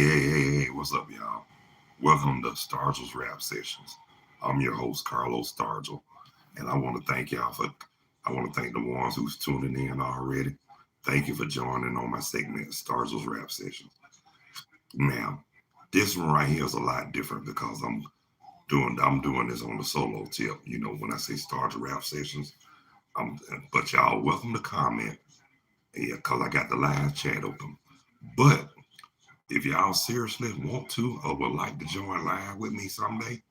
Hey, what's up, y'all? Welcome to Stargell's Rap Sessions. I'm your host, Carlos Stargell, and I want to thank the ones who's tuning in already. Thank you for joining on my segment, Stargell's Rap Sessions. Now, this one right here is a lot different because I'm doing this on the solo tip. You know, when I say Stargell Rap Sessions, I'm, but y'all welcome to comment, yeah, because I got the live chat open. But if y'all seriously want to or would like to join live with me someday,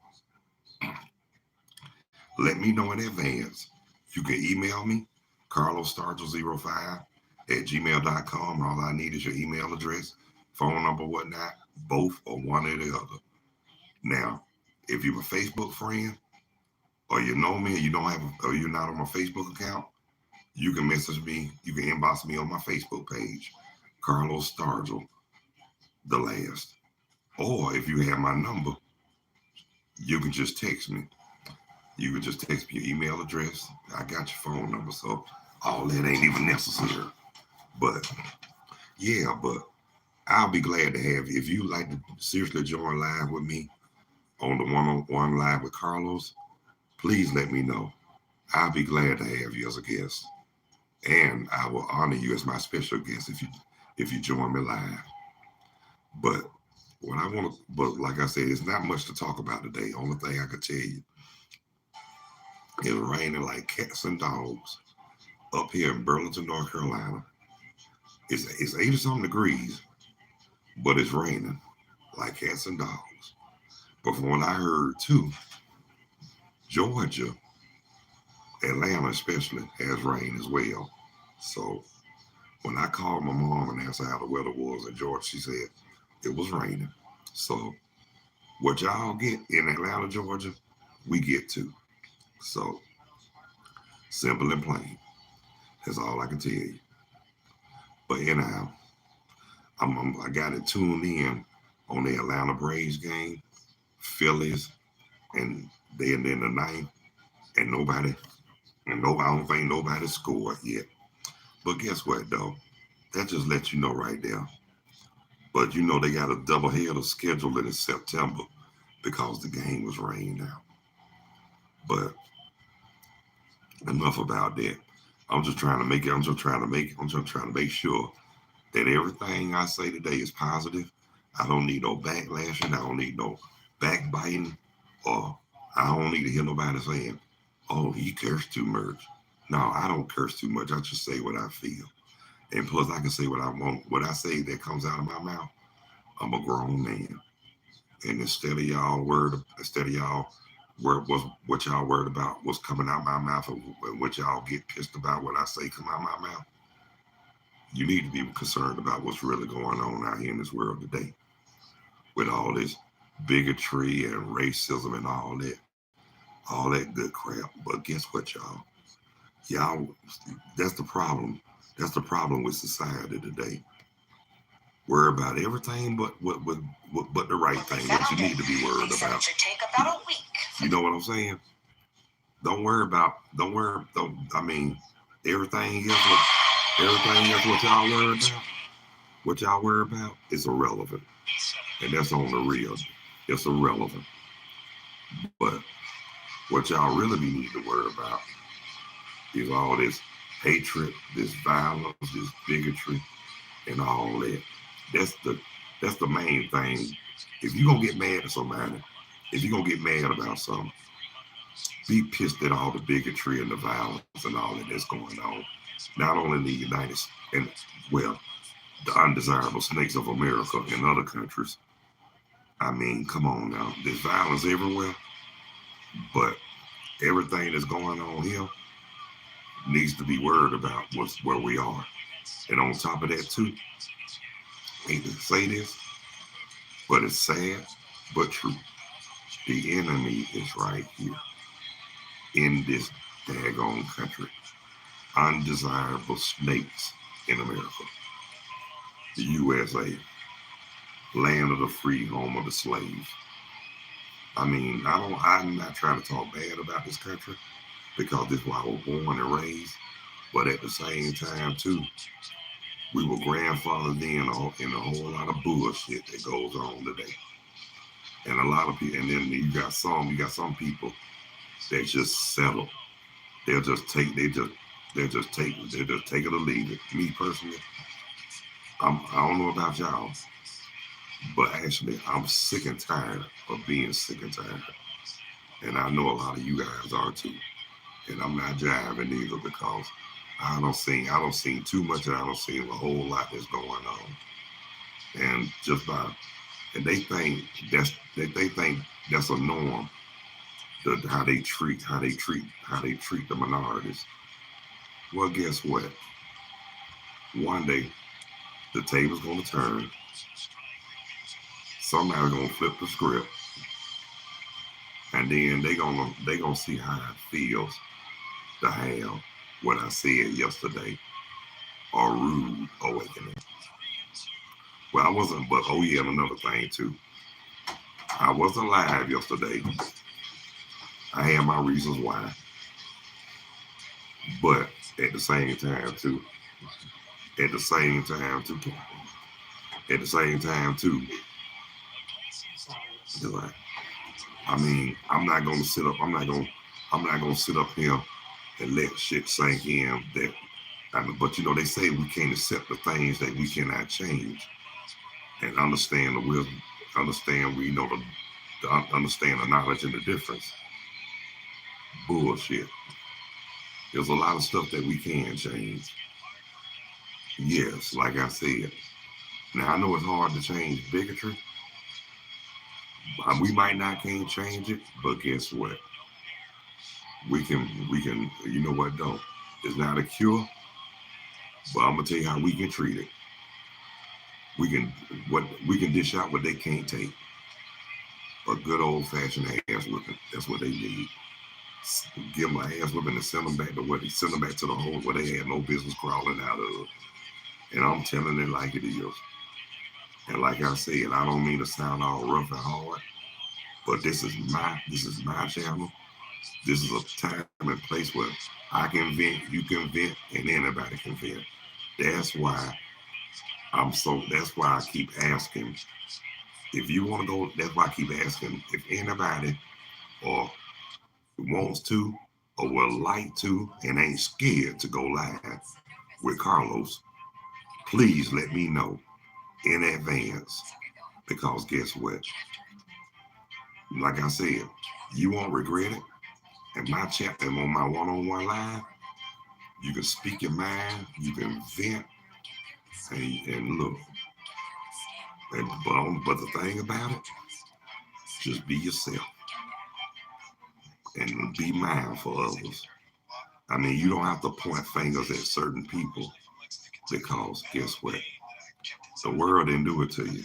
let me know in advance. You can email me, carlosstargell05 at gmail.com. All I need is your email address, phone number, whatnot, both or one or the other. Now, if you're a Facebook friend or you know me and you don't have or you're not on my Facebook account, you can message me, you can inbox me on my Facebook page, Carlos Stargell, the last. Or if you have my number, you can just text me. You can just text me your email address. I got your phone number, so all that ain't even necessary. But but I'll be glad to have you. If you like to seriously join live with me on the one-on-one live with Carlos, please let me know. I'll be glad to have you as a guest, and I will honor you as my special guest if you join me live. But but like I said, it's not much to talk about today. Only thing I could tell you, it's raining like cats and dogs up here in Burlington, North Carolina. It's 80 something degrees, but it's raining like cats and dogs. But from what I heard too, Georgia, Atlanta especially, has rain as well. So when I called my mom and asked her how the weather was in Georgia, she said it was raining. So what y'all get in Atlanta, Georgia, we get too. So simple and plain. That's all I can tell you. But anyhow, I got it tuned in on the Atlanta Braves game, Phillies, and they in the ninth, and I don't think nobody scored yet. But guess what, though? That just lets you know right there. But you know they got a doubleheader scheduled in September because the game was rained out. But enough about that. I'm just trying to make it. I'm just trying to make sure that everything I say today is positive. I don't need no backlashing. I don't need no backbiting, or I don't need to hear nobody saying, "Oh, he cursed too much." No, I don't curse too much. I just say what I feel, and plus I can say what I want. What I say that comes out of my mouth. I'm a grown man, and instead of y'all what y'all worried about what's coming out my mouth, and what y'all get pissed about what I say come out my mouth. You need to be concerned about what's really going on out here in this world today with all this bigotry and racism and all that good crap. But guess what, y'all, that's the problem. That's the problem with society today. Worry about everything but the right thing that you need to be worried about. You know what I'm saying? I mean, everything else, what y'all worry about, is irrelevant. And that's on the real. It's irrelevant. But what y'all really be need to worry about is all this hatred, this violence, this bigotry, and all that. That's the main thing. If you're gonna get mad at somebody, if you're gonna get mad about something, be pissed at all the bigotry and the violence and all that's going on. Not only in the United States and well, the undesirable snakes of America and other countries. I mean, come on now. There's violence everywhere, but everything that's going on here needs to be worried about where we are. And on top of that too, I hate to say this, but it's sad but true. The enemy is right here in this daggone country. Undesirable snakes in America. The USA, land of the free, home of the slave. I mean, I'm not trying to talk bad about this country because this is where I was born and raised. But at the same time, too, We were grandfathered in a whole lot of bullshit that goes on today. And a lot of people, and then you got some people that just settle. They'll just take, they'll just take it or leave it. Me personally, I don't know about y'all, but actually, I'm sick and tired of being sick and tired. And I know a lot of you guys are too. And I'm not jiving either because I don't see too much and I don't see a whole lot that's going on. And just by and they think that's a norm, how they treat the minorities. Well, guess what? One day the table's gonna turn, somebody's gonna flip the script, and then they gonna see how it feels to have what I said yesterday, a rude awakening. Well, I wasn't, but oh yeah, and another thing too. I wasn't live yesterday. I had my reasons why, but at the same time too, at the same time too, at the same time too, like, I mean, I'm not gonna sit up here and let shit sink in. But you know, they say we can't accept the things that we cannot change, and understand the wisdom, understand we know understand the knowledge and the difference. Bullshit. There's a lot of stuff that we can change. Yes, like I said. Now I know it's hard to change bigotry. We might not can't change it, but guess what? We can. You know what? Don't. It's not a cure, but I'm gonna tell you how we can treat it. We can we can dish out what they can't take. A good old fashioned ass whipping. That's what they need. Give them an ass whipping and send them back to the hole where they had no business crawling out of. And I'm telling it like it is. And like I said, I don't mean to sound all rough and hard, but this is my channel. This is a time and place where I can vent, you can vent, and anybody can vent. That's why that's why I keep asking. If you want to go, that's why I keep asking if anybody or wants to or would like to and ain't scared to go live with Carlos, please let me know in advance. Because guess what? Like I said, you won't regret it. And my chat and on my one-on-one live, you can speak your mind, you can vent, and look. But the thing about it, just be yourself and be mindful of others. I mean, you don't have to point fingers at certain people because guess what? The world didn't do it to you.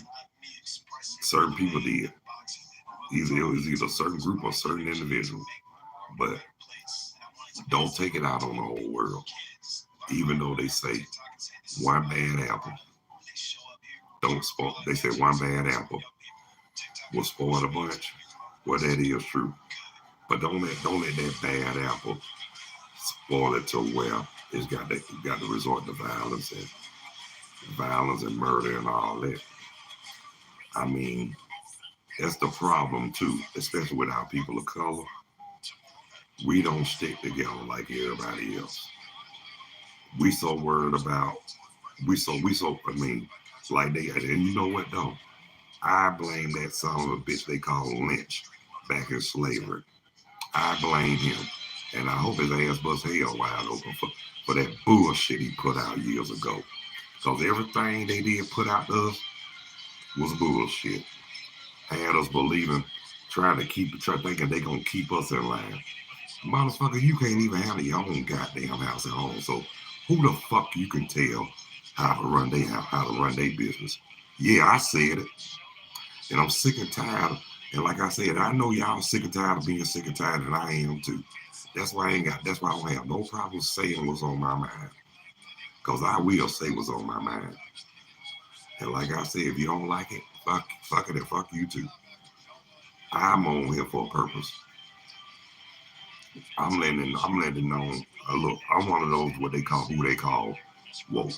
Certain people did. It was either a certain group or a certain individual. But don't take it out on the whole world. Even though they say one bad apple, don't spoil. They say one bad apple will spoil a bunch. Well, that is true. But don't let that bad apple spoil it to where it's got to resort to violence and murder and all that. I mean, that's the problem too, especially with our people of color. We don't stick together like everybody else. We so worried about I mean, like they, and you know what though? I blame that son of a bitch they call Lynch back in slavery. I blame him. And I hope his ass bust hell wide open for that bullshit he put out years ago. Because everything they did put out to us was bullshit. Had us believing, trying thinking they gonna keep us in line. Motherfucker, you can't even handle your own goddamn house at home. So who the fuck you can tell how to run their business? Yeah, I said it. And I'm sick and tired. And like I said, I know y'all sick and tired of being sick and tired, and I am too. That's why I don't have no problem saying what's on my mind. Cause I will say what's on my mind. And like I said, if you don't like it, fuck it and fuck you too. I'm on here for a purpose. I'm letting know. Look, I'm one of those who they call woke.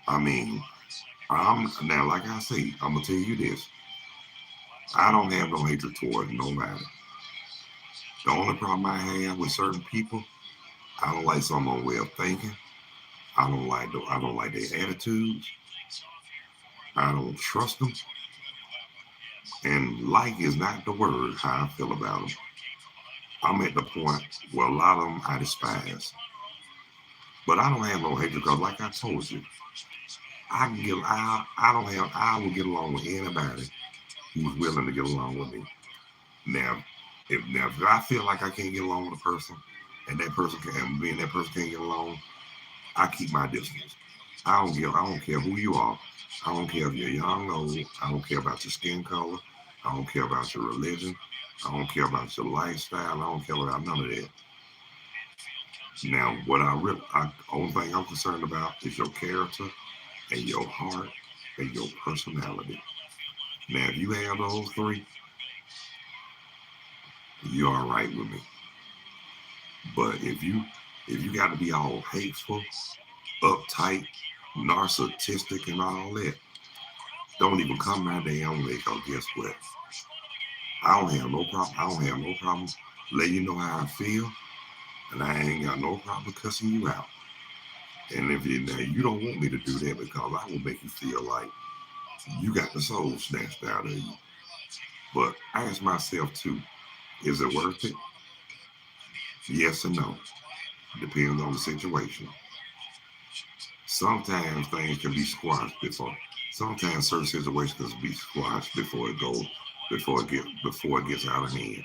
I mean, I'm now, like I say, I'm gonna tell you this. I don't have no hatred toward nobody. The only problem I have with certain people, I don't like someone's way of thinking. I don't like their attitudes. I don't trust them. And like is not the word how I feel about them. I'm at the point where a lot of them I despise. But I don't have no hatred because, like I told you, I can get. I don't have. I will get along with anybody who's willing to get along with me. Now, if I feel like I can't get along with a person, and that person can, and me and that person can't get along, I keep my distance. I don't give. I don't care who you are. I don't care if you're young or old. I don't care about your skin color. I don't care about your religion. I don't care about your lifestyle. I don't care about none of that. Now, only thing I'm concerned about is your character and your heart and your personality. Now, if you have those three, you're all right with me. But if you got to be all hateful, uptight, narcissistic, and all that, don't even come my damn way. Cause guess what? I don't have no problem. I don't have no problem letting you know how I feel, and I ain't got no problem cussing you out. And if you now you don't want me to do that because I will make you feel like you got the soul snatched out of you. But I ask myself too, is it worth it? Yes or no. Depends on the situation. Sometimes things can be squashed before. Sometimes certain situations can be squashed before it gets out of hand.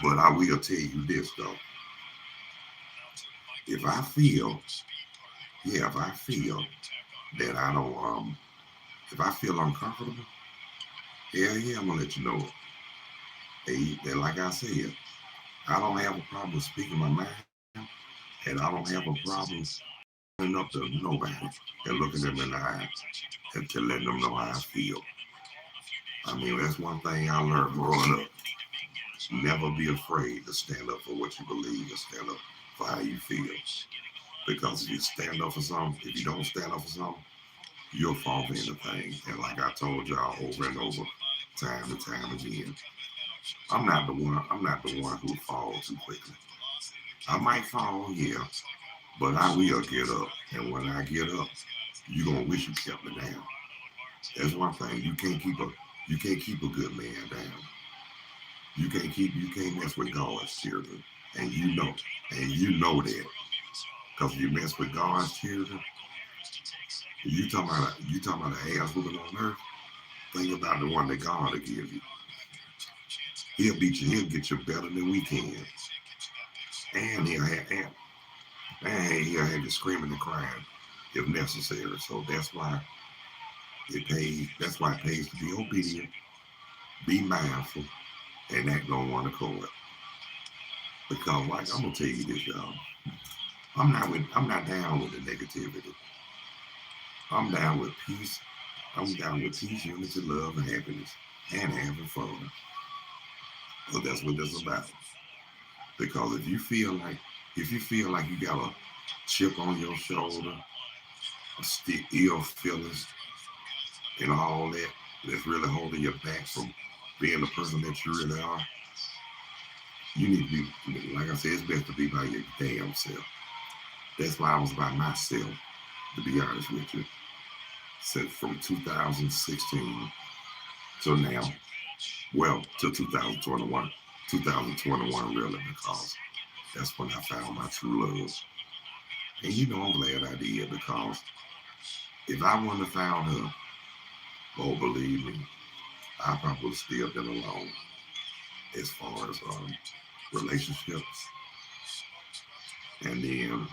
But I will tell you this though. If I feel, if I feel that I don't if I feel uncomfortable, yeah, I'm gonna let you know. And like I said, I don't have a problem with speaking my mind, and I don't have a problem standing up to nobody and looking them in the eye and to letting them know how I feel. I mean, that's one thing I learned growing up. Never be afraid to stand up for what you believe and stand up for how you feel. Because if you stand up for something, if you don't stand up for something, you'll fall for anything. And like I told y'all over and over, time and time again, I'm not the one who falls too quickly. I might fall, yeah, but I will get up. And when I get up, you gonna wish you kept me down. That's one thing. You can't keep a good man down. You can't mess with God's children. And you know that. Because if you mess with God's children, you talking about the ass whooping on earth. Think about the one that God will give you. He'll beat you. He'll get you better than we can, and he'll have you screaming and crying if necessary. So that's why it pays. That's why it pays to be obedient, be mindful, and act on one accord. Because, like, I'm gonna tell you this, y'all. I'm not down with the negativity. I'm down with peace. I'm down with peace, unity, love, and happiness, and having fun. So that's what this is about. Because if you feel like you got a chip on your shoulder, ill feelings, and all that that's really holding you back from being the person that you really are, you need to be, like I said, it's best to be by your damn self. That's why I was by myself, to be honest with you, since from 2016 till now, well, till 2021 really, because that's when I found my true love. And I'm glad I did because if I wouldn't have found her, oh, believe me, I probably would have still been alone as far as relationships. And then,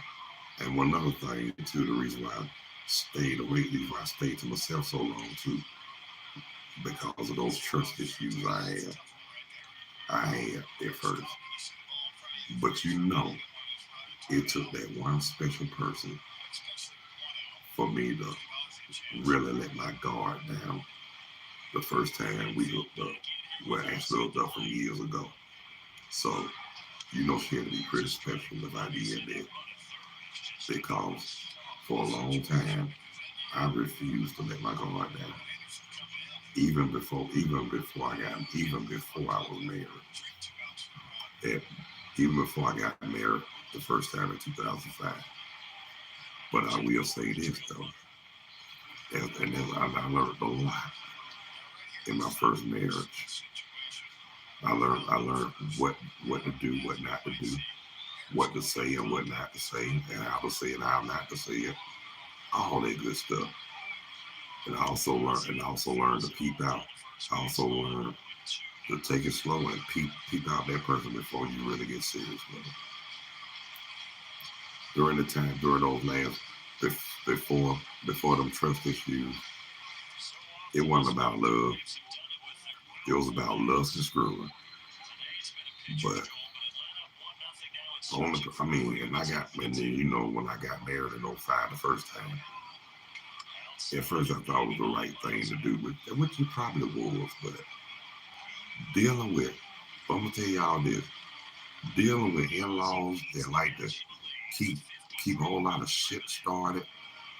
and one other thing too, the reason why I stayed away, the reason why I stayed to myself so long too, because of those trust issues I had at first. But it took that one special person for me to really let my guard down the first time we hooked up. Well, actually hooked up from years ago. So, she had to be pretty special if I did that. Because for a long time, I refused to let my guard down. Even before I was married. And even before I got married the first time in 2005. But I will say this though, I learned a lot in my first marriage. I learned what to do, what not to do, what to say and what not to say, and how to say it, how not to say it, all that good stuff. And I also learned to peep out. I also learned to take it slow and peep out that person before you really get serious with them. During those last before them trust issues, it wasn't about love. It was about lust and screwing. But and then when I got married in '05 the first time, at first I thought it was the right thing to do, which it probably was, but dealing with, I'm gonna tell y'all this, dealing with in-laws that like to keep keep a whole lot of shit started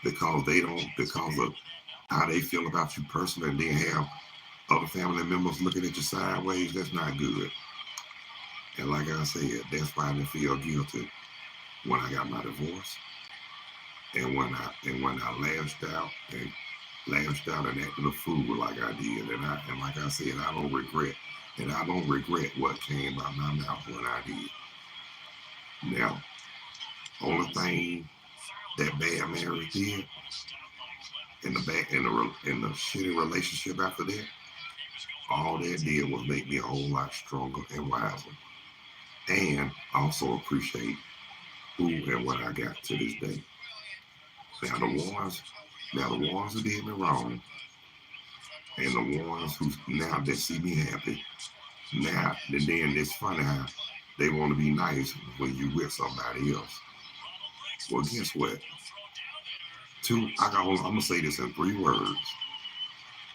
because of how they feel about you personally, and then have other family members looking at you sideways. That's not good. And like I said, that's why I didn't feel guilty when I got my divorce, and when I lashed out and acted a fool like I did, and like I said, I don't regret what came out my mouth when I did. Now, only thing that bad marriage did, and the shitty relationship after that, all that did was make me a whole lot stronger and wiser, and also appreciate who and what I got to this day. Now the ones who did me wrong, and the ones who now that see me happy, now then it's funny how they want to be nice when you with somebody else. Well, guess what? I'm gonna say this in 3 words,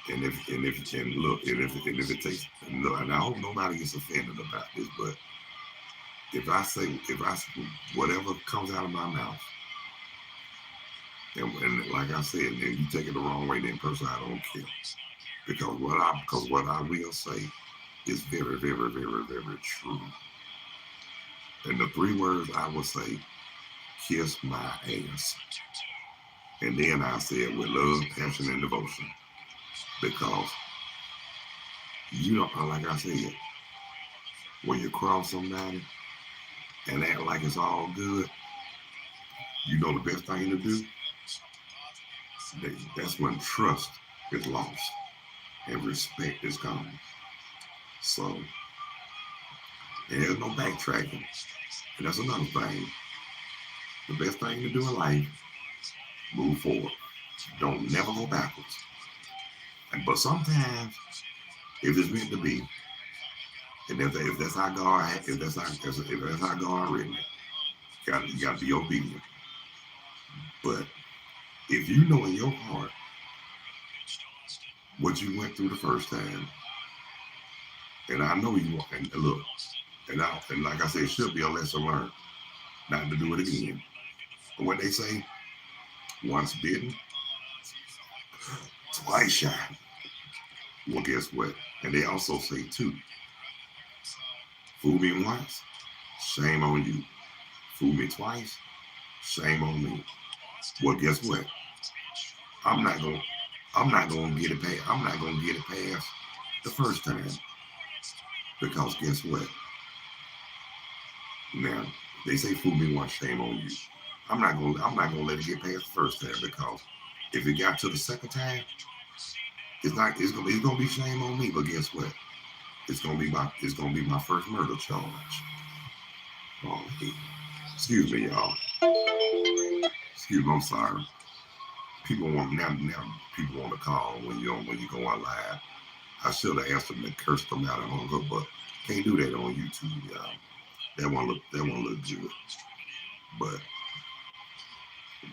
and if it takes, look, and I hope nobody gets offended about this, but if I say whatever comes out of my mouth, and like I said, then you take it the wrong way, then personally I don't care, because what I will say is very, very, very, very true. And the 3 words I will say: kiss my ass. And then I say it with love, passion, and devotion, because you don't, like I said, when you cross somebody and act like it's all good, the best thing to do. That's when trust is lost and respect is gone. So, and there's no backtracking. And that's another thing. The best thing to do in life: move forward. Don't never go backwards. But sometimes, if it's meant to be, and if that's how God, if that's how God written it, you got to be obedient. But if you know in your heart what you went through the first time, and I know you, and look, and like I said, it should be a lesson learned not to do it again. But when they say once bitten, twice shy, well, guess what? And they also say too, fool me once, shame on you. Fool me twice, shame on me. Well, guess what? I'm not gonna I'm not gonna get it past. I'm not gonna get it past the first time, because guess what? Now they say fool me once, shame on you. I'm not gonna let it get past the first time, because if it got to the second time, it's gonna be shame on me. But guess what? It's gonna be my first murder charge. Oh, excuse me, y'all. Excuse me. I'm sorry. People want to call when you go on live. I should have asked them to curse them out and hung up, but can't do that on YouTube, y'all. That won't look good. But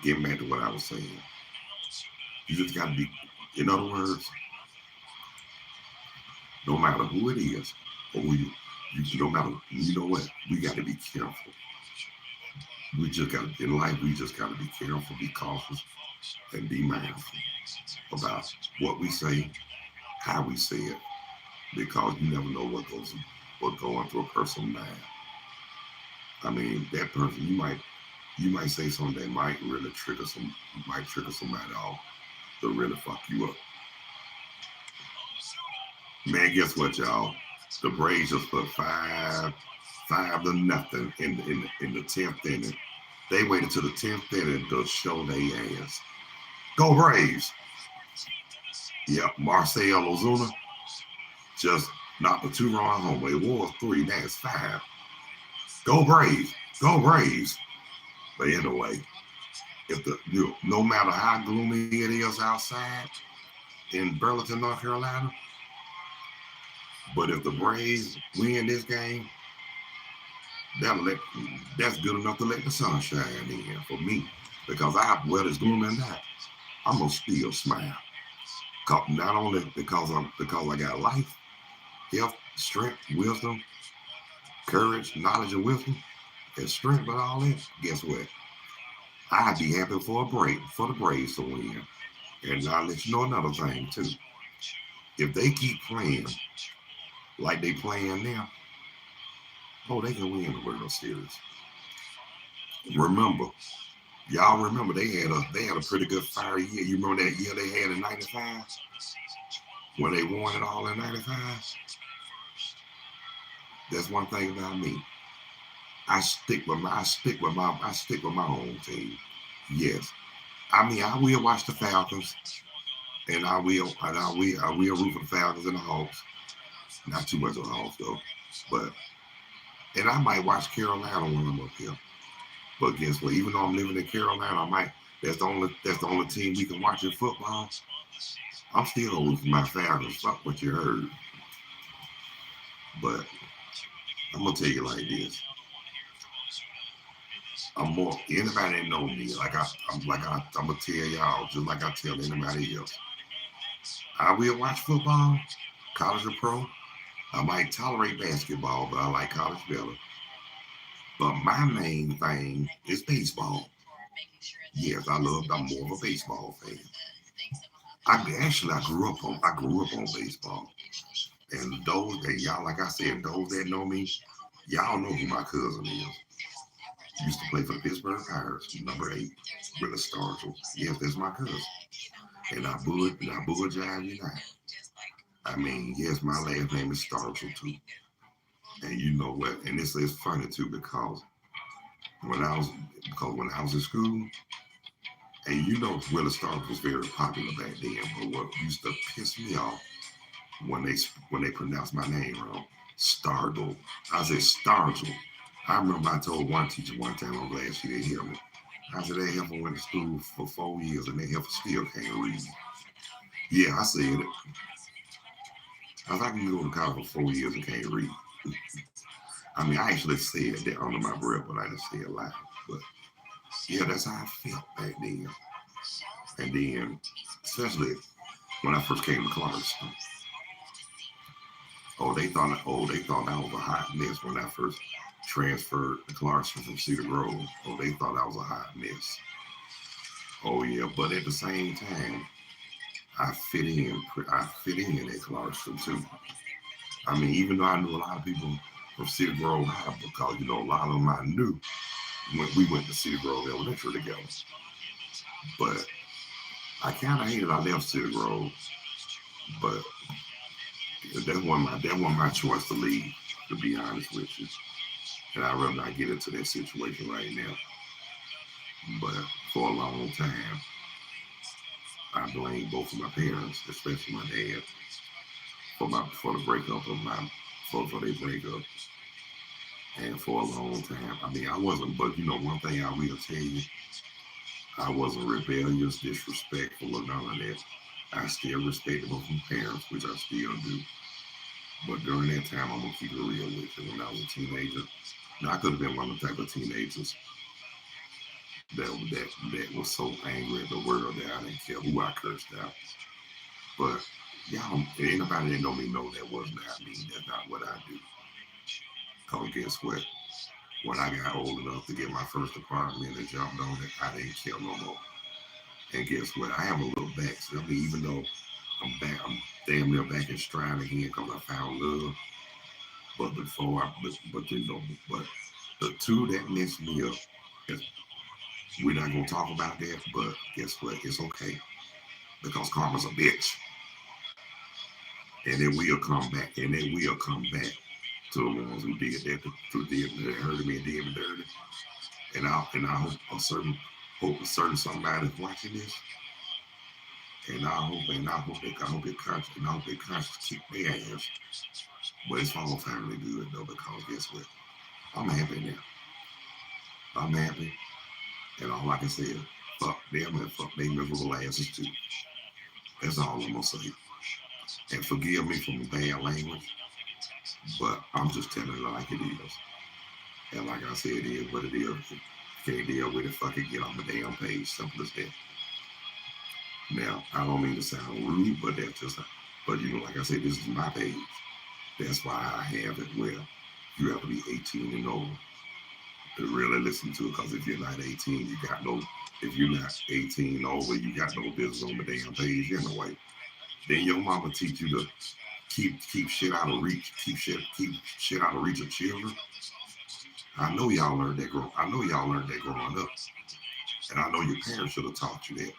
getting back to what I was saying, you just gotta be. In other words, no matter who it is or who no matter, you know what, we got to be careful. We just got in life. We just got to be careful, be cautious, and be mindful about what we say, how we say it, because you never know what going through a person's mind. I mean, that person you might say something that might really might trigger somebody off to really fuck you up. Man, guess what, y'all? The Braves just put five to nothing in the 10th inning. They waited to the 10th inning to show their ass. Go Braves! Yep, Marcell Ozuna just knocked a two-run homer. It was three, now it's five. Go Braves! Go Braves! But anyway, if no matter how gloomy it is outside in Burlington, North Carolina, but if the Braves win this game, that'll let that's good enough to let the sun shine in for me. Because whether it's gloomy or not, I'm gonna still smile. Not only because I got life, health, strength, wisdom, courage, knowledge, and wisdom, and strength, but all that. Guess what? I'd be happy for the Braves to win. And I'll let you know another thing too. If they keep playing like they playing now, oh, they can win the World Series. Remember, y'all remember they had a pretty good fire year. You remember that year they had in '95 when they won it all in '95. That's one thing about me. I stick with my own team. Yes, I mean I will watch the Falcons, and I will root for the Falcons and the Hawks. Not too much on the Hawks though, but and I might watch Carolina when I'm up here. But guess what? Even though I'm living in Carolina, I might. That's the only team we can watch in football. I'm still gonna root for my Falcons. Fuck what you heard. But I'm gonna tell you like this. I'm more anybody that know me, I'm gonna tell y'all, just like I tell anybody else. I will watch football, college or pro. I might tolerate basketball, but I like college better. But my main thing is baseball. Yes, I'm more of a baseball fan. I grew up on baseball. And those that y'all, like I said, those that know me, y'all know who my cousin is. Used to play for the Pittsburgh Pirates, number 8, with a Stargell. Yes, that's my cousin. And I booed Jive United. I mean, yes, my last name is Stargell too. And you know what? And this is funny too when I was when I was in school, and you know Willie Stargell was very popular back then. But what used to piss me off when they pronounced my name wrong, Stargell. I said Stargell. I remember I told one teacher one time, I'm glad she didn't hear me. I said, that heifer went to school for 4 years and that heifer still can't read. Yeah, I said it. I was like, I can go to college for 4 years and can't read. I mean, I actually said that under my breath, but I didn't say it loud. But yeah, that's how I felt back then. And then, especially when I first came to Clarkston, they thought I was a hot mess when I first transferred to Clarkston from Cedar Grove. Oh, they thought I was a hot mess. Oh yeah, but at the same time, I fit in. I fit in at Clarkston too. I mean, even though I knew a lot of people from Cedar Grove High, because a lot of them I knew when we went to Cedar Grove Elementary together. But I kind of hated I left Cedar Grove, but that wasn't my choice to leave. To be honest with you, and I'd rather not get into that situation right now. But for a long time, I blamed both of my parents, especially my dad, for the breakup of for their breakup. And for a long time, I mean, I wasn't. But one thing I will tell you, I wasn't rebellious, disrespectful, or none of that. I still respected both my parents, which I still do. But during that time, I'm gonna keep it real with you. When I was a teenager, now I could have been one of the type of teenagers that was so angry at the world that I didn't care who I cursed out. But y'all, anybody that know me know that was not me. That's not what I do. Cause guess what? When I got old enough to get my first apartment and jumped on it, I didn't care no more. And guess what? I have a little back. I mean, even though I'm damn near back in stride again because I found love. But before I, but you know, but the two that messed me up, is- we're not gonna talk about that. But guess what? It's okay because karma's a bitch, and it will come back, and it will come back to the ones who did that, to did that hurt me and did me dirty. And I hope a certain somebody's watching this, and I hope they conscious, and I hope they conscious keep their ass. But it's all family good though, because guess what? I'm happy now. I'm happy, and all I can say is fuck them and fuck they miserable asses too. That's all I'm gonna say. And forgive me for my bad language, but I'm just telling it like it is. And like I said, it is what it is. If you can't deal with it, fuck it, get on the damn page. Simple as that. Now, I don't mean to sound rude, but that's just, but you know, like I said, this is my page. That's why I have it where you have to be 18 and over to really listen to it. Because if you're not 18, you got no, if you're not 18 and over, you got no business on the damn page anyway. Then your mama teach you to keep shit out of reach, keep shit out of reach of children. I know y'all learned that growing up, and I know your parents should have taught you that.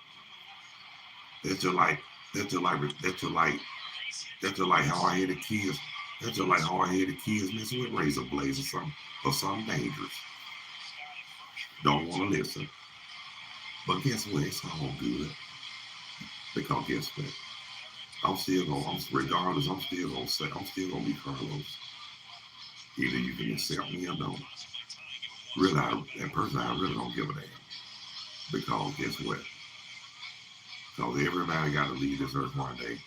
That's just like that's just like that's just like that's just like hard-headed kids. That's just like hard-headed kids messing with razor blades or something dangerous. Don't want to listen. But guess what? It's all good because guess what? Regardless, I'm still gonna be Carlos. Either you can accept me or don't. Really, and personally, I really don't give a damn because guess what? Because everybody got to leave this earth one day,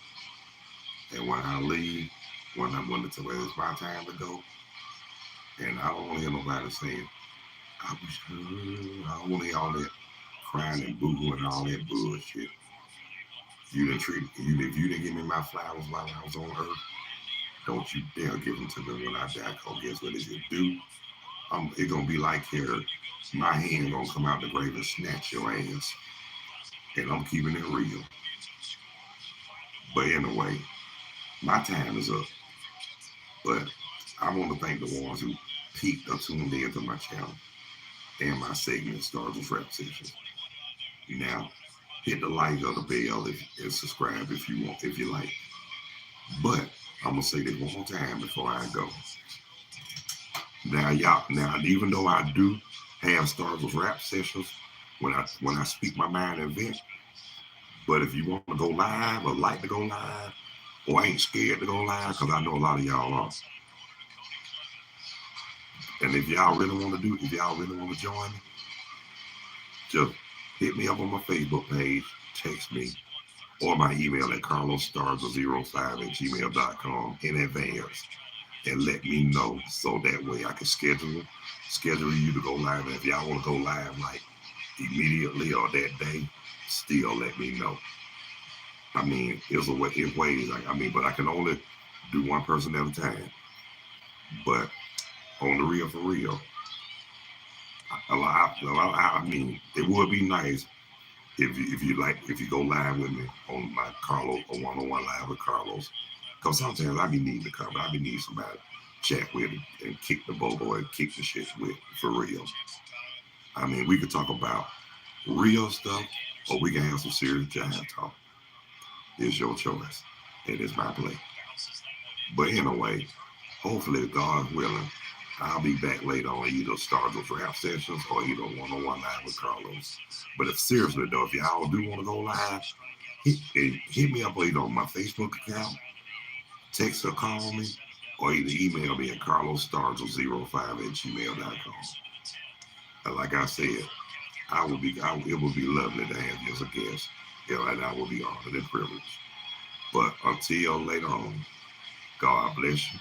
and when I leave, when it's my time to go, and I don't want to hear nobody saying, I wish, I don't want to hear all that crying and boo and all that bullshit. You didn't treat you if you didn't give me my flowers while I was on earth, don't you dare give them to me when I die. Cause guess what? If you do, it gonna be like here. My hand gonna come out the grave and snatch your ass, and I'm keeping it real. But anyway, my time is up. But I want to thank the ones who peeked or tuned into my channel and my segment, Stargell Repetitions. Now, hit the like or the bell and subscribe if you want, if you like. But I'm gonna say this one more time before I go. Now, even though I do have Stargell's rap sessions when I speak my mind and vent, but if you want to go live or like to go live or ain't scared to go live, because I know a lot of y'all are, and if y'all really want to join me, just hit me up on my Facebook page, text me, or my email at carlosstars05@gmail.com in advance and let me know so that way I can schedule you to go live. And if y'all want to go live like immediately or that day, still let me know. I mean, it's ways. But I can only do one person at a time. But on the real, for real, it would be nice if you go live with me on my Carlos or one-on-one live with Carlos. Because sometimes I be needing to come. I be needing somebody to chat with and kick the bobo and kick the shit with for real. I mean, we could talk about real stuff or we can have some serious jive talk. It's your choice. It is my play. But anyway, hopefully, God willing, I'll be back later on either Stargell Draft Sessions or either one-on-one live with Carlos. But if seriously though, if y'all do want to go live, hit me up either on my Facebook account, text or call me, or either email me at carlosstargell05@gmail.com. And like I said, it would be lovely to have you as a guest. And I will be honored and privileged. But until later on, God bless you.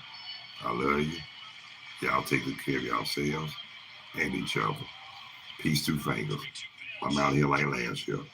I love you. Y'all take good care of yourselves and each other. Peace, two fingers. I'm out here like last year.